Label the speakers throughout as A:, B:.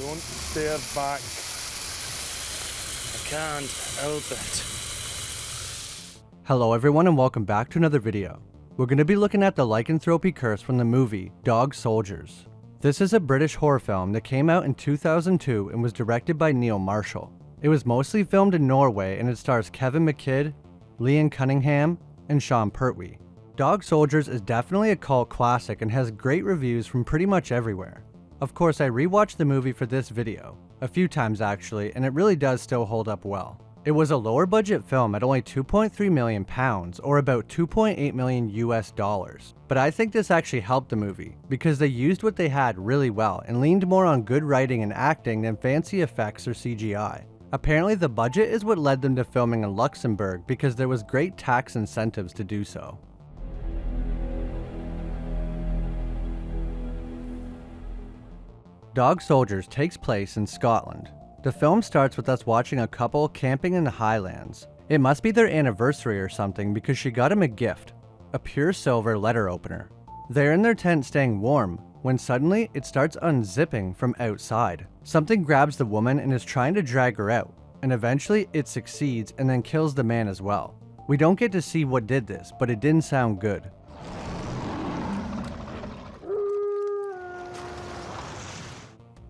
A: Don't stare back. I can't help it.
B: Hello everyone and welcome back to another video. We're going to be looking at the Lycanthropy curse from the movie Dog Soldiers. This is a British horror film that came out in 2002 and was directed by Neil Marshall. It was mostly filmed in Norway and it stars Kevin McKidd, Liam Cunningham, and Sean Pertwee. Dog Soldiers is definitely a cult classic and has great reviews from pretty much everywhere. Of course, I rewatched the movie for this video, a few times actually, and it really does still hold up well. It was a lower budget film at only £2.3 million, or about $2.8 million US dollars. But I think this actually helped the movie, because they used what they had really well and leaned more on good writing and acting than fancy effects or CGI. Apparently the budget is what led them to filming in Luxembourg because there was great tax incentives to do so. Dog Soldiers takes place in Scotland. The film starts with us watching a couple camping in the Highlands. It must be their anniversary or something because she got him a gift, a pure silver letter opener. They're in their tent staying warm when suddenly it starts unzipping from outside. Something grabs the woman and is trying to drag her out, and eventually it succeeds and then kills the man as well. We don't get to see what did this, but it didn't sound good.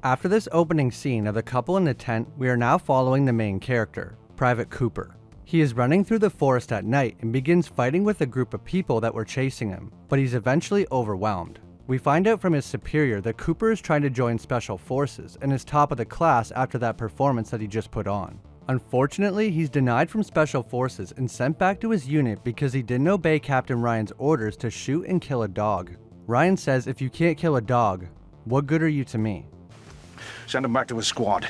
B: After this opening scene of the couple in the tent, we are now following the main character, Private Cooper. He is running through the forest at night and begins fighting with a group of people that were chasing him, but he's eventually overwhelmed. We find out from his superior that Cooper is trying to join special forces and is top of the class after that performance that he just put on. Unfortunately, he's denied from special forces and sent back to his unit because he didn't obey Captain Ryan's orders to shoot and kill a dog. Ryan says, "If you can't kill a dog, what good are you to me?"
C: Send him back to his squad.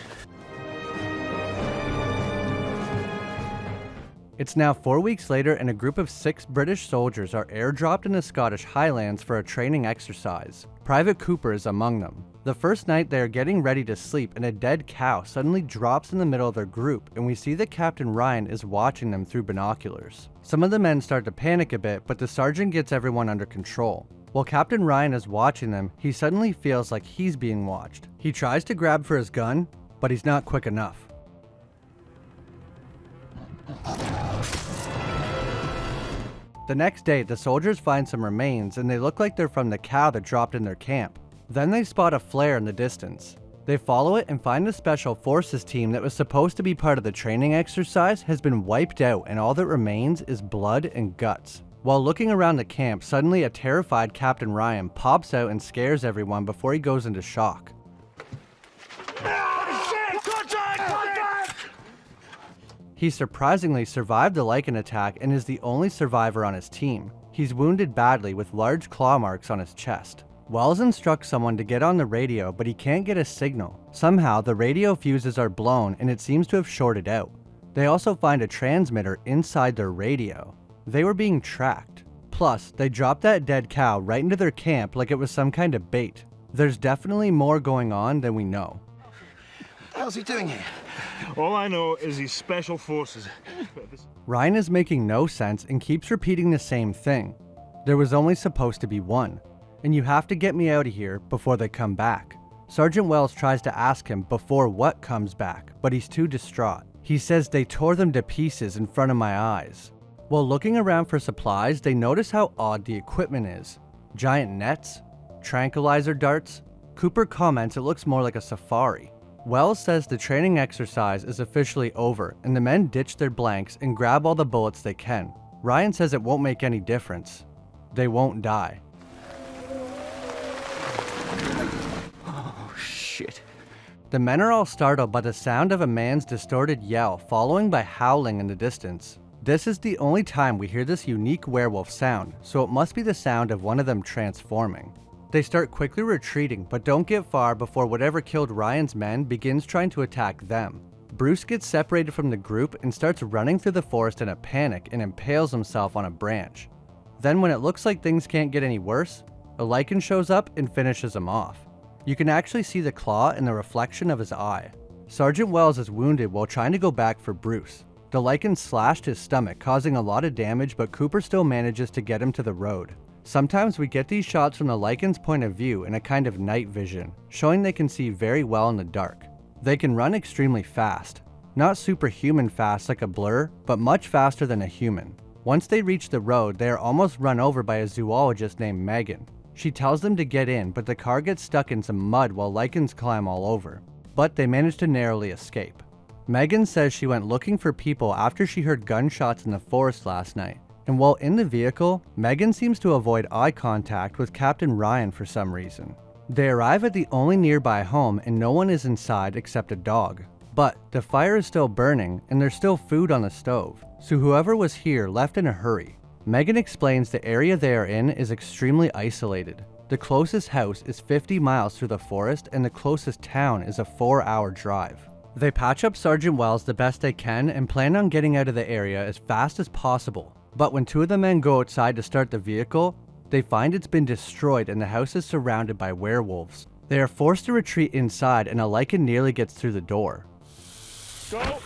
B: It's now 4 weeks later and a group of 6 British soldiers are airdropped in the Scottish Highlands for a training exercise. Private Cooper is among them. The first night they are getting ready to sleep and a dead cow suddenly drops in the middle of their group and we see that Captain Ryan is watching them through binoculars. Some of the men start to panic a bit, but the sergeant gets everyone under control. While Captain Ryan is watching them, he suddenly feels like he's being watched. He tries to grab for his gun, but he's not quick enough. The next day, the soldiers find some remains and they look like they're from the cow that dropped in their camp. Then they spot a flare in the distance. They follow it and find the special forces team that was supposed to be part of the training exercise has been wiped out and all that remains is blood and guts. While looking around the camp, suddenly a terrified Captain Ryan pops out and scares everyone before he goes into shock. He surprisingly survived the Lycan attack and is the only survivor on his team. He's wounded badly with large claw marks on his chest. Wells instructs someone to get on the radio, but he can't get a signal. Somehow, the radio fuses are blown and it seems to have shorted out. They also find a transmitter inside their radio. They were being tracked. Plus, they dropped that dead cow right into their camp like it was some kind of bait. There's definitely more going on than we know.
C: What the hell's he doing here?
A: All I know is he's special forces.
B: Ryan is making no sense and keeps repeating the same thing. There was only supposed to be one, and you have to get me out of here before they come back. Sergeant Wells tries to ask him before what comes back, but he's too distraught. He says they tore them to pieces in front of my eyes. While looking around for supplies, they notice how odd the equipment is. Giant nets, tranquilizer darts. Cooper comments it looks more like a safari. Wells says the training exercise is officially over and the men ditch their blanks and grab all the bullets they can. Ryan says it won't make any difference. They won't die.
C: Oh, shit.
B: The men are all startled by the sound of a man's distorted yell following by howling in the distance. This is the only time we hear this unique werewolf sound, so it must be the sound of one of them transforming. They start quickly retreating, but don't get far before whatever killed Ryan's men begins trying to attack them. Bruce gets separated from the group and starts running through the forest in a panic and impales himself on a branch. Then when it looks like things can't get any worse, a Lycan shows up and finishes him off. You can actually see the claw in the reflection of his eye. Sergeant Wells is wounded while trying to go back for Bruce. The Lycan slashed his stomach, causing a lot of damage, but Cooper still manages to get him to the road. Sometimes we get these shots from the Lycans' point of view in a kind of night vision, showing they can see very well in the dark. They can run extremely fast. Not superhuman fast like a blur, but much faster than a human. Once they reach the road, they are almost run over by a zoologist named Megan. She tells them to get in, but the car gets stuck in some mud while Lycans climb all over. But they manage to narrowly escape. Megan says she went looking for people after she heard gunshots in the forest last night. And while in the vehicle, Megan seems to avoid eye contact with Captain Ryan for some reason. They arrive at the only nearby home and no one is inside except a dog. But the fire is still burning and there's still food on the stove, so whoever was here left in a hurry. Megan explains the area they are in is extremely isolated. The closest house is 50 miles through the forest and the closest town is a 4-hour drive. They patch up Sergeant Wells the best they can and plan on getting out of the area as fast as possible. But when 2 of the men go outside to start the vehicle, they find it's been destroyed and the house is surrounded by werewolves. They are forced to retreat inside and a Lycan nearly gets through the door.
A: Go!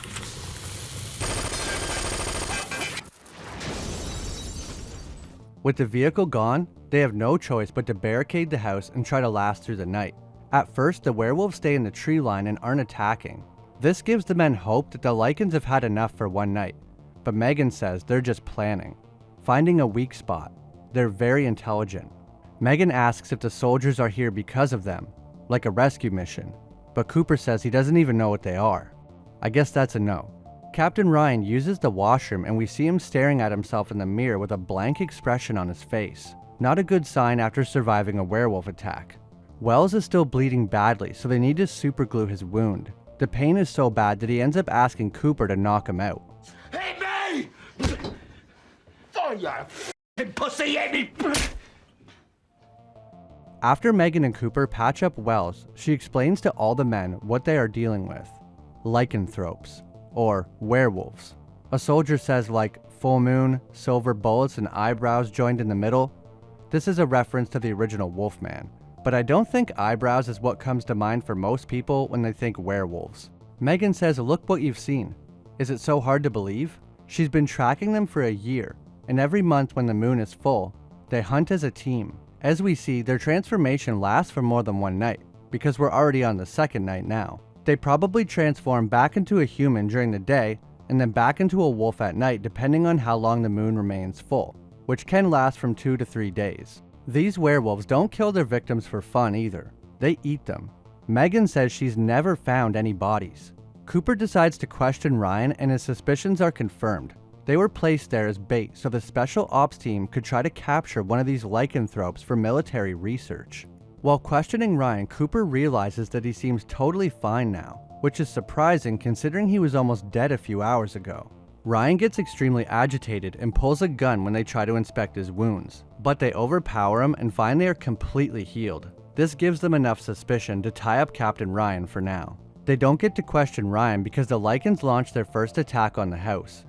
B: With the vehicle gone, they have no choice but to barricade the house and try to last through the night. At first, the werewolves stay in the tree line and aren't attacking. This gives the men hope that the Lycans have had enough for one night, but Megan says they're just planning, finding a weak spot. They're very intelligent. Megan asks if the soldiers are here because of them, like a rescue mission, but Cooper says he doesn't even know what they are. I guess that's a no. Captain Ryan uses the washroom and we see him staring at himself in the mirror with a blank expression on his face. Not a good sign after surviving a werewolf attack. Wells is still bleeding badly, so they need to superglue his wound. The pain is so bad that he ends up asking Cooper to knock him out.
C: Hit me! Oh, you f***ing pussy, hit me!
B: After Megan and Cooper patch up Wells, she explains to all the men what they are dealing with. Lycanthropes, or werewolves. A soldier says like full moon, silver bullets and eyebrows joined in the middle. This is a reference to the original Wolfman, but I don't think eyebrows is what comes to mind for most people when they think werewolves. Megan says, look what you've seen. Is it so hard to believe? She's been tracking them for a year, and every month when the moon is full, they hunt as a team. As we see, their transformation lasts for more than one night, because we're already on the second night now. They probably transform back into a human during the day, and then back into a wolf at night depending on how long the moon remains full, which can last from 2 to 3 days. These werewolves don't kill their victims for fun either. They eat them. Megan says she's never found any bodies. Cooper decides to question Ryan and his suspicions are confirmed. They were placed there as bait so the special ops team could try to capture one of these lycanthropes for military research. While questioning Ryan, Cooper realizes that he seems totally fine now, which is surprising considering he was almost dead a few hours ago. Ryan gets extremely agitated and pulls a gun when they try to inspect his wounds, but they overpower him and find they are completely healed. This gives them enough suspicion to tie up Captain Ryan for now. They don't get to question Ryan because the Lycans launch their first attack on the house.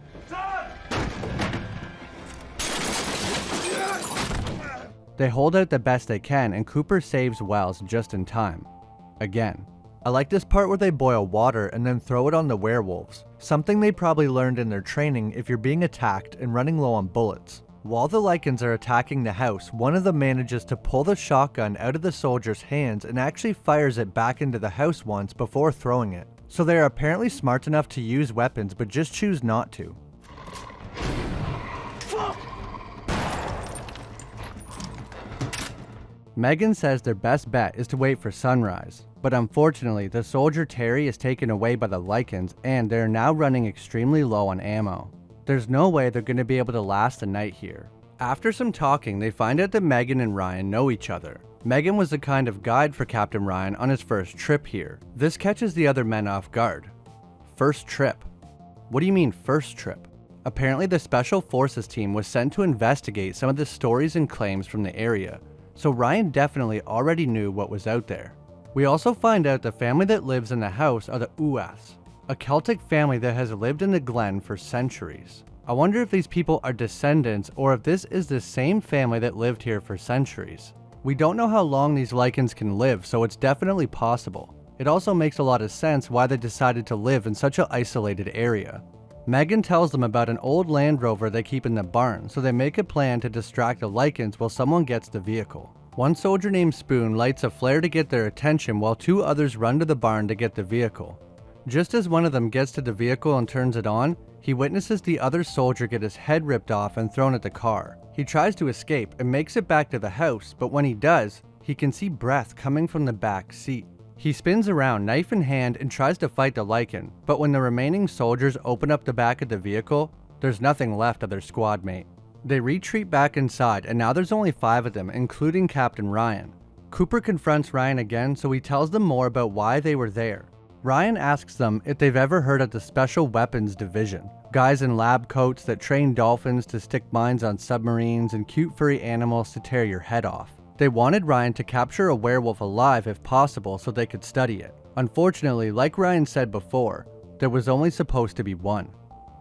B: They hold out the best they can and Cooper saves Wells just in time. Again. I like this part where they boil water and then throw it on the werewolves, something they probably learned in their training if you're being attacked and running low on bullets. While the Lycans are attacking the house, one of them manages to pull the shotgun out of the soldier's hands and actually fires it back into the house once before throwing it. So they are apparently smart enough to use weapons but just choose not to. Megan says their best bet is to wait for sunrise, but unfortunately the soldier Terry is taken away by the Lycans and they're now running extremely low on ammo. There's no way they're going to be able to last the night here. After some talking, they find out that Megan and Ryan know each other. Megan was the kind of guide for Captain Ryan on his first trip here. This catches the other men off guard. First trip? What do you mean first trip? Apparently the Special Forces team was sent to investigate some of the stories and claims from the area, so Ryan definitely already knew what was out there. We also find out the family that lives in the house are the Uas, a Celtic family that has lived in the Glen for centuries. I wonder if these people are descendants or if this is the same family that lived here for centuries. We don't know how long these Lycans can live, so it's definitely possible. It also makes a lot of sense why they decided to live in such an isolated area. Megan tells them about an old Land Rover they keep in the barn, so they make a plan to distract the Lycans while someone gets the vehicle. One soldier named Spoon lights a flare to get their attention while 2 others run to the barn to get the vehicle. Just as one of them gets to the vehicle and turns it on, he witnesses the other soldier get his head ripped off and thrown at the car. He tries to escape and makes it back to the house, but when he does, he can see breath coming from the back seat. He spins around, knife in hand, and tries to fight the Lycan, but when the remaining soldiers open up the back of the vehicle, there's nothing left of their squad mate. They retreat back inside, and now there's only 5 of them, including Captain Ryan. Cooper confronts Ryan again, so he tells them more about why they were there. Ryan asks them if they've ever heard of the Special Weapons Division, guys in lab coats that train dolphins to stick mines on submarines and cute furry animals to tear your head off. They wanted Ryan to capture a werewolf alive if possible so they could study it. Unfortunately, like Ryan said before, there was only supposed to be one.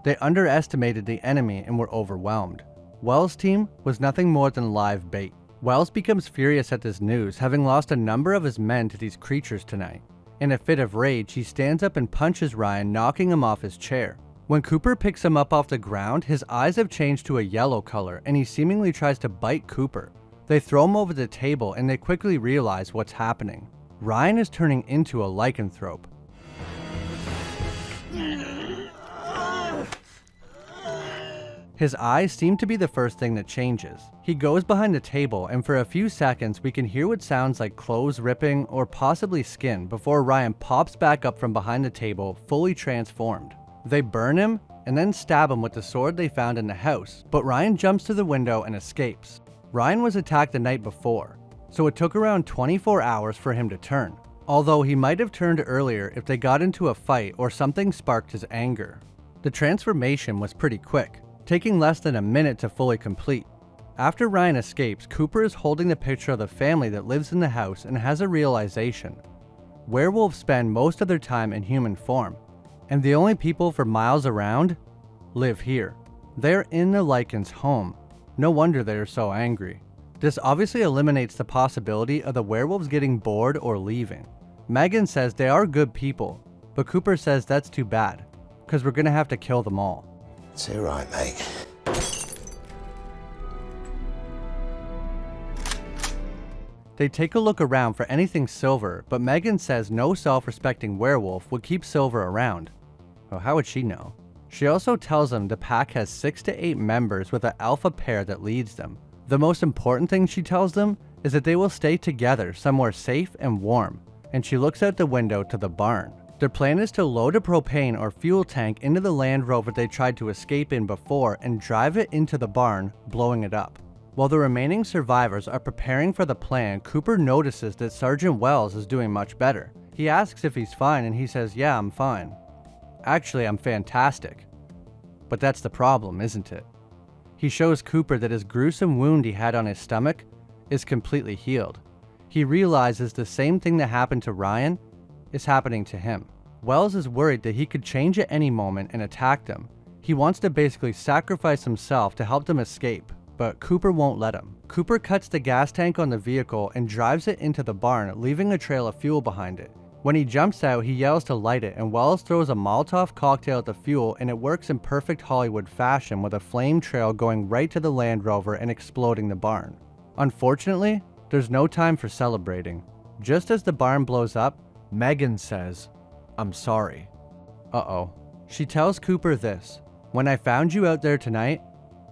B: They underestimated the enemy and were overwhelmed. Wells' team was nothing more than live bait. Wells becomes furious at this news, having lost a number of his men to these creatures tonight. In a fit of rage, he stands up and punches Ryan, knocking him off his chair. When Cooper picks him up off the ground, his eyes have changed to a yellow color and he seemingly tries to bite Cooper. They throw him over the table and they quickly realize what's happening. Ryan is turning into a lycanthrope. His eyes seem to be the first thing that changes. He goes behind the table and for a few seconds we can hear what sounds like clothes ripping or possibly skin before Ryan pops back up from behind the table, fully transformed. They burn him and then stab him with the sword they found in the house, but Ryan jumps to the window and escapes. Ryan was attacked the night before, so it took around 24 hours for him to turn, although he might have turned earlier if they got into a fight or something sparked his anger. The transformation was pretty quick, taking less than a minute to fully complete. After Ryan escapes, Cooper is holding the picture of the family that lives in the house and has a realization. Werewolves spend most of their time in human form, and the only people for miles around live here. They're in the Lycans' home. No wonder they're so angry. This obviously eliminates the possibility of the werewolves getting bored or leaving. Megan says they are good people, but Cooper says that's too bad, because we're gonna have to kill them all.
C: It's all right, mate.
B: They take a look around for anything silver, but Megan says no self-respecting werewolf would keep silver around. Well, how would she know? She also tells them the pack has 6 to 8 members with an alpha pair that leads them. The most important thing she tells them is that they will stay together somewhere safe and warm, and she looks out the window to the barn. Their plan is to load a propane or fuel tank into the Land Rover they tried to escape in before and drive it into the barn, blowing it up. While the remaining survivors are preparing for the plan, Cooper notices that Sergeant Wells is doing much better. He asks if he's fine and he says, "Yeah, I'm fine. Actually, I'm fantastic." But that's the problem, isn't it? He shows Cooper that his gruesome wound he had on his stomach is completely healed. He realizes the same thing that happened to Ryan is happening to him. Wells is worried that he could change at any moment and attack them. He wants to basically sacrifice himself to help them escape, but Cooper won't let him. Cooper cuts the gas tank on the vehicle and drives it into the barn, leaving a trail of fuel behind it. When he jumps out, he yells to light it, and Wells throws a Molotov cocktail at the fuel, and it works in perfect Hollywood fashion with a flame trail going right to the Land Rover and exploding the barn. Unfortunately, there's no time for celebrating. Just as the barn blows up, Megan says, "I'm sorry." Uh-oh. She tells Cooper this: "When I found you out there tonight,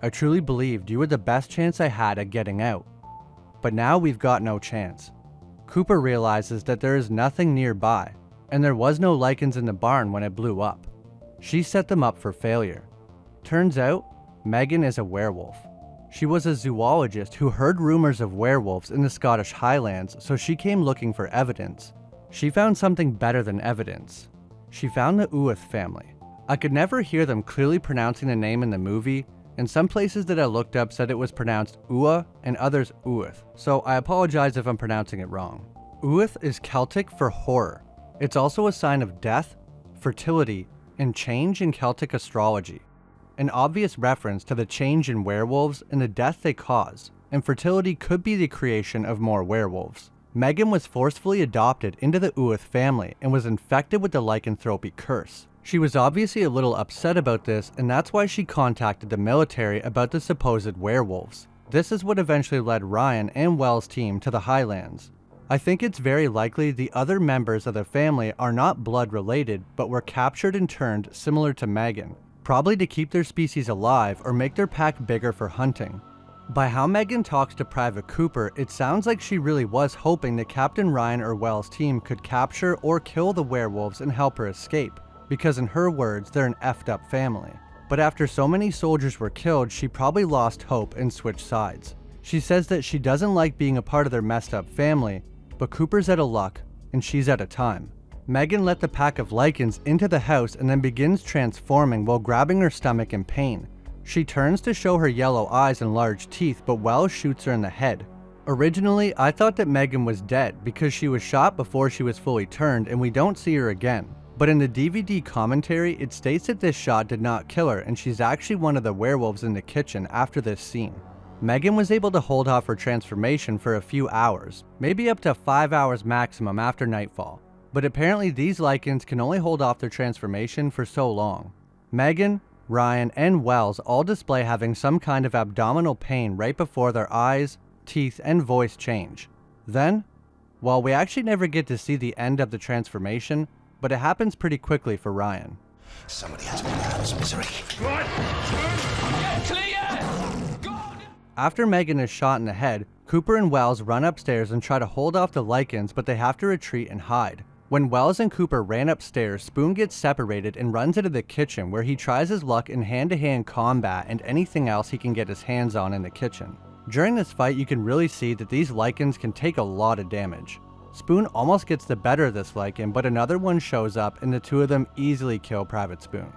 B: I truly believed you were the best chance I had at getting out. But now we've got no chance." Cooper realizes that there is nothing nearby, and there was no Lycans in the barn when it blew up. She set them up for failure. Turns out, Megan is a werewolf. She was a zoologist who heard rumors of werewolves in the Scottish Highlands, so she came looking for evidence. She found something better than evidence. She found the Uath family. I could never hear them clearly pronouncing the name in the movie, and some places that I looked up said it was pronounced Ua and others Uath, so I apologize if I'm pronouncing it wrong. Uath is Celtic for horror. It's also a sign of death, fertility, and change in Celtic astrology. An obvious reference to the change in werewolves and the death they cause, and fertility could be the creation of more werewolves. Megan was forcefully adopted into the Uith family and was infected with the lycanthropy curse. She was obviously a little upset about this, and that's why she contacted the military about the supposed werewolves. This is what eventually led Ryan and Wells' team to the Highlands. I think it's very likely the other members of the family are not blood related, but were captured and turned similar to Megan, probably to keep their species alive or make their pack bigger for hunting. By how Megan talks to Private Cooper, it sounds like she really was hoping that Captain Ryan or Wells' team could capture or kill the werewolves and help her escape, because in her words, they're an effed up family. But after so many soldiers were killed, she probably lost hope and switched sides. She says that she doesn't like being a part of their messed up family, but Cooper's out of luck, and she's out of time. Megan let the pack of Lycans into the house and then begins transforming while grabbing her stomach in pain. She turns to show her yellow eyes and large teeth, but Wells shoots her in the head. Originally, I thought that Megan was dead because she was shot before she was fully turned and we don't see her again. But in the DVD commentary, it states that this shot did not kill her and she's actually one of the werewolves in the kitchen after this scene. Megan was able to hold off her transformation for a few hours, maybe up to 5 hours maximum after nightfall. But apparently these Lycans can only hold off their transformation for so long. Megan, Ryan, and Wells all display having some kind of abdominal pain right before their eyes, teeth, and voice change. Then, well, we actually never get to see the end of the transformation, but it happens pretty quickly for Ryan.
C: Somebody has to get out of this misery.
B: After Megan is shot in the head, Cooper and Wells run upstairs and try to hold off the Lycans, but they have to retreat and hide. When Wells and Cooper ran upstairs, Spoon gets separated and runs into the kitchen where he tries his luck in hand-to-hand combat and anything else he can get his hands on in the kitchen. During this fight, you can really see that these Lycans can take a lot of damage. Spoon almost gets the better of this Lycan, but another one shows up and the two of them easily kill Private Spoon.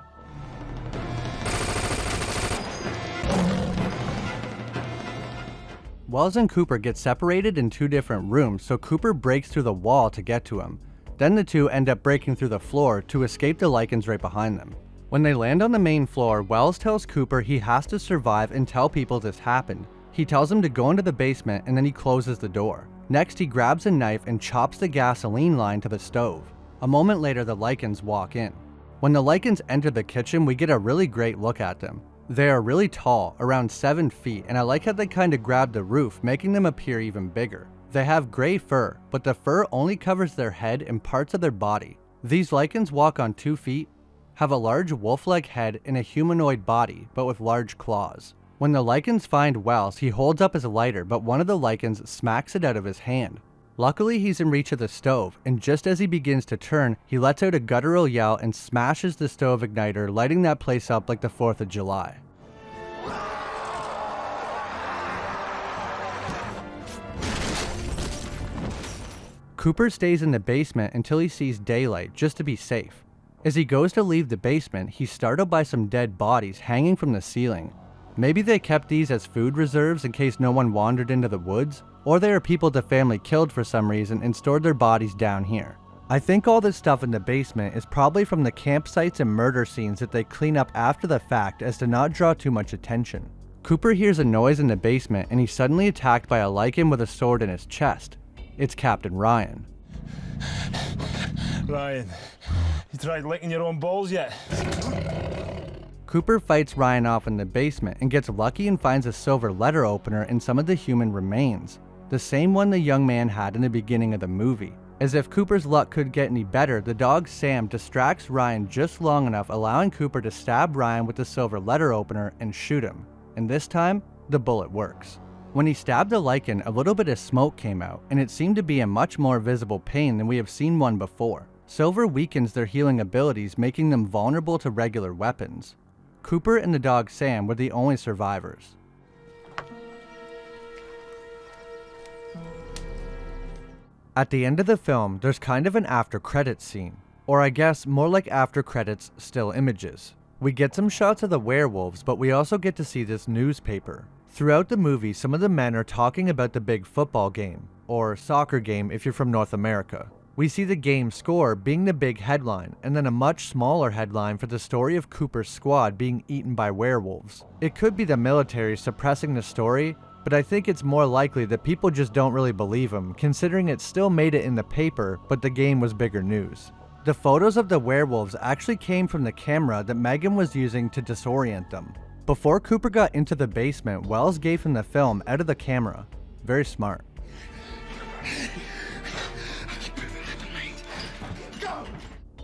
B: Wells and Cooper get separated in two different rooms, so Cooper breaks through the wall to get to him. Then the two end up breaking through the floor to escape the Lycans right behind them. When they land on the main floor, Wells tells Cooper he has to survive and tell people this happened. He tells him to go into the basement and then he closes the door. Next, he grabs a knife and chops the gasoline line to the stove. A moment later, the Lycans walk in. When the Lycans enter the kitchen, we get a really great look at them. They are really tall, around 7 feet, and I like how they kinda grab the roof, making them appear even bigger. They have gray fur, but the fur only covers their head and parts of their body. These Lycans walk on 2 feet, have a large wolf-like head and a humanoid body, but with large claws. When the Lycans find Wells, he holds up his lighter, but one of the Lycans smacks it out of his hand. Luckily, he's in reach of the stove, and just as he begins to turn, he lets out a guttural yell and smashes the stove igniter, lighting that place up like the 4th of July. Cooper stays in the basement until he sees daylight, just to be safe. As he goes to leave the basement, he's startled by some dead bodies hanging from the ceiling. Maybe they kept these as food reserves in case no one wandered into the woods, or they are people the family killed for some reason and stored their bodies down here. I think all this stuff in the basement is probably from the campsites and murder scenes that they clean up after the fact as to not draw too much attention. Cooper hears a noise in the basement and he's suddenly attacked by a Lycan with a sword in his chest. It's Captain Ryan.
A: Ryan, you tried licking your own balls yet?
B: Cooper fights Ryan off in the basement and gets lucky and finds a silver letter opener in some of the human remains, the same one the young man had in the beginning of the movie. As if Cooper's luck could get any better, the dog Sam distracts Ryan just long enough, allowing Cooper to stab Ryan with the silver letter opener and shoot him. And this time, the bullet works. When he stabbed the Lycan, a little bit of smoke came out, and it seemed to be a much more visible pain than we have seen one before. Silver weakens their healing abilities, making them vulnerable to regular weapons. Cooper and the dog Sam were the only survivors. At the end of the film, there's kind of an after credits scene, or I guess more like after credits still images. We get some shots of the werewolves, but we also get to see this newspaper. Throughout the movie, some of the men are talking about the big football game, or soccer game if you're from North America. We see the game score being the big headline, and then a much smaller headline for the story of Cooper's squad being eaten by werewolves. It could be the military suppressing the story, but I think it's more likely that people just don't really believe him, considering it still made it in the paper, but the game was bigger news. The photos of the werewolves actually came from the camera that Megan was using to disorient them. Before Cooper got into the basement, Wells gave him the film out of the camera. Very smart.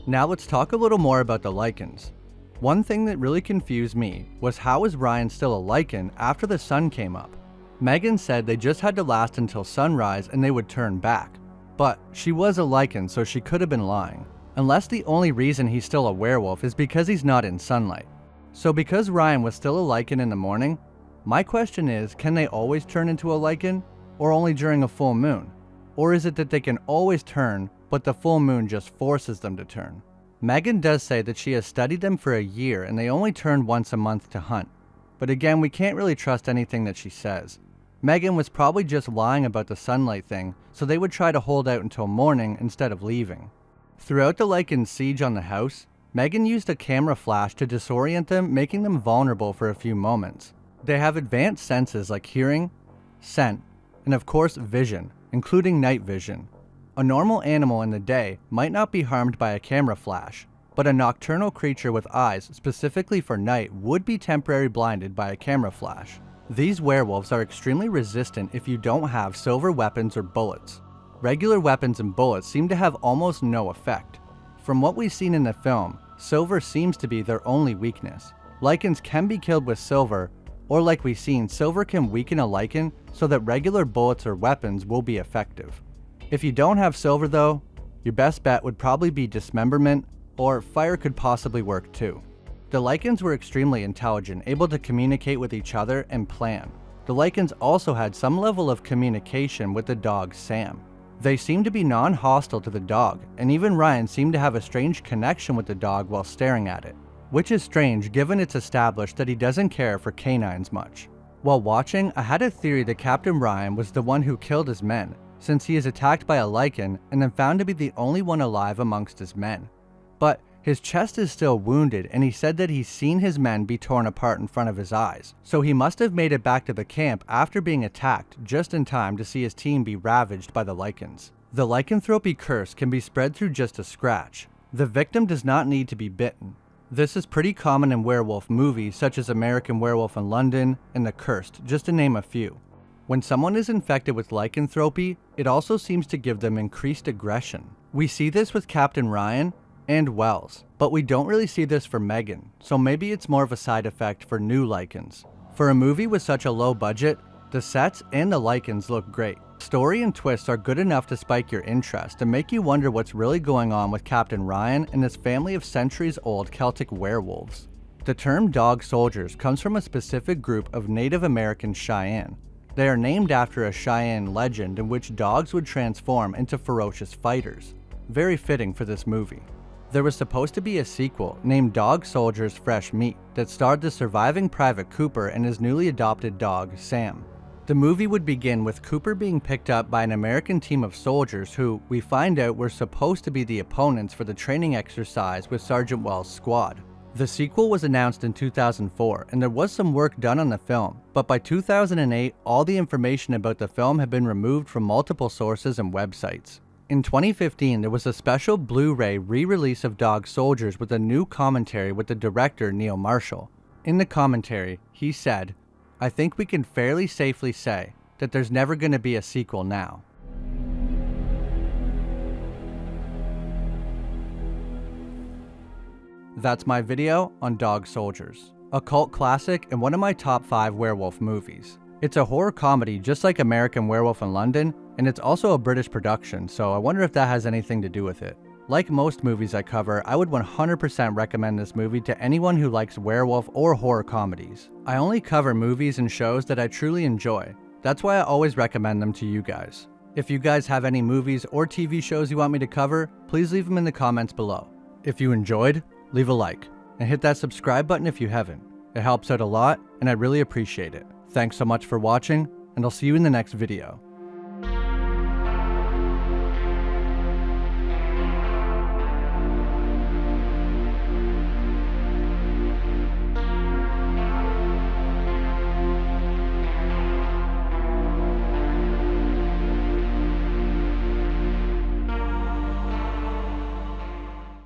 B: Now let's talk a little more about the Lycans. One thing that really confused me was how is Ryan still a Lycan after the sun came up? Megan said they just had to last until sunrise and they would turn back. But she was a Lycan, so she could have been lying. Unless the only reason he's still a werewolf is because he's not in sunlight. So because Ryan was still a Lycan in the morning, my question is, can they always turn into a Lycan? Or only during a full moon? Or is it that they can always turn, but the full moon just forces them to turn? Megan does say that she has studied them for a year and they only turn once a month to hunt. But again, we can't really trust anything that she says. Megan was probably just lying about the sunlight thing, so they would try to hold out until morning instead of leaving. Throughout the Lycan's siege on the house, Megan used a camera flash to disorient them, making them vulnerable for a few moments. They have advanced senses like hearing, scent, and of course vision, including night vision. A normal animal in the day might not be harmed by a camera flash, but a nocturnal creature with eyes specifically for night would be temporarily blinded by a camera flash. These werewolves are extremely resistant if you don't have silver weapons or bullets. Regular weapons and bullets seem to have almost no effect. From what we've seen in the film, silver seems to be their only weakness. Lycans can be killed with silver, or like we've seen, silver can weaken a Lycan so that regular bullets or weapons will be effective. If you don't have silver though, your best bet would probably be dismemberment, or fire could possibly work too. The Lycans were extremely intelligent, able to communicate with each other and plan. The Lycans also had some level of communication with the dog Sam. They seemed to be non-hostile to the dog, and even Ryan seemed to have a strange connection with the dog while staring at it. Which is strange given it's established that he doesn't care for canines much. While watching, I had a theory that Captain Ryan was the one who killed his men, since he is attacked by a Lycan and then found to be the only one alive amongst his men. But his chest is still wounded, and he said that he's seen his men be torn apart in front of his eyes, so he must have made it back to the camp after being attacked just in time to see his team be ravaged by the Lycans. The Lycanthropy curse can be spread through just a scratch. The victim does not need to be bitten. This is pretty common in werewolf movies such as American Werewolf in London and The Cursed, just to name a few. When someone is infected with lycanthropy, it also seems to give them increased aggression. We see this with Captain Ryan and Wells, but we don't really see this for Megan, so maybe it's more of a side effect for new Lycans. For a movie with such a low budget, the sets and the Lycans look great. Story and twists are good enough to spike your interest and make you wonder what's really going on with Captain Ryan and his family of centuries-old Celtic werewolves. The term dog soldiers comes from a specific group of Native American Cheyenne. They are named after a Cheyenne legend in which dogs would transform into ferocious fighters. Very fitting for this movie. There was supposed to be a sequel named Dog Soldiers Fresh Meat that starred the surviving Private Cooper and his newly adopted dog, Sam. The movie would begin with Cooper being picked up by an American team of soldiers who, we find out, were supposed to be the opponents for the training exercise with Sergeant Wells' squad. The sequel was announced in 2004, and there was some work done on the film, but by 2008, all the information about the film had been removed from multiple sources and websites. In 2015, there was a special Blu-ray re-release of Dog Soldiers with a new commentary with the director Neil Marshall. In the commentary, he said, "I think we can fairly safely say that there's never going to be a sequel now." That's my video on Dog Soldiers, a cult classic and one of my top 5 werewolf movies. It's a horror comedy just like American Werewolf in London, and it's also a British production, so I wonder if that has anything to do with it. Like most movies I cover, I would 100% recommend this movie to anyone who likes werewolf or horror comedies. I only cover movies and shows that I truly enjoy. That's why I always recommend them to you guys. If you guys have any movies or TV shows you want me to cover, please leave them in the comments below. If you enjoyed, leave a like, and hit that subscribe button if you haven't. It helps out a lot, and I really appreciate it. Thanks so much for watching, and I'll see you in the next video.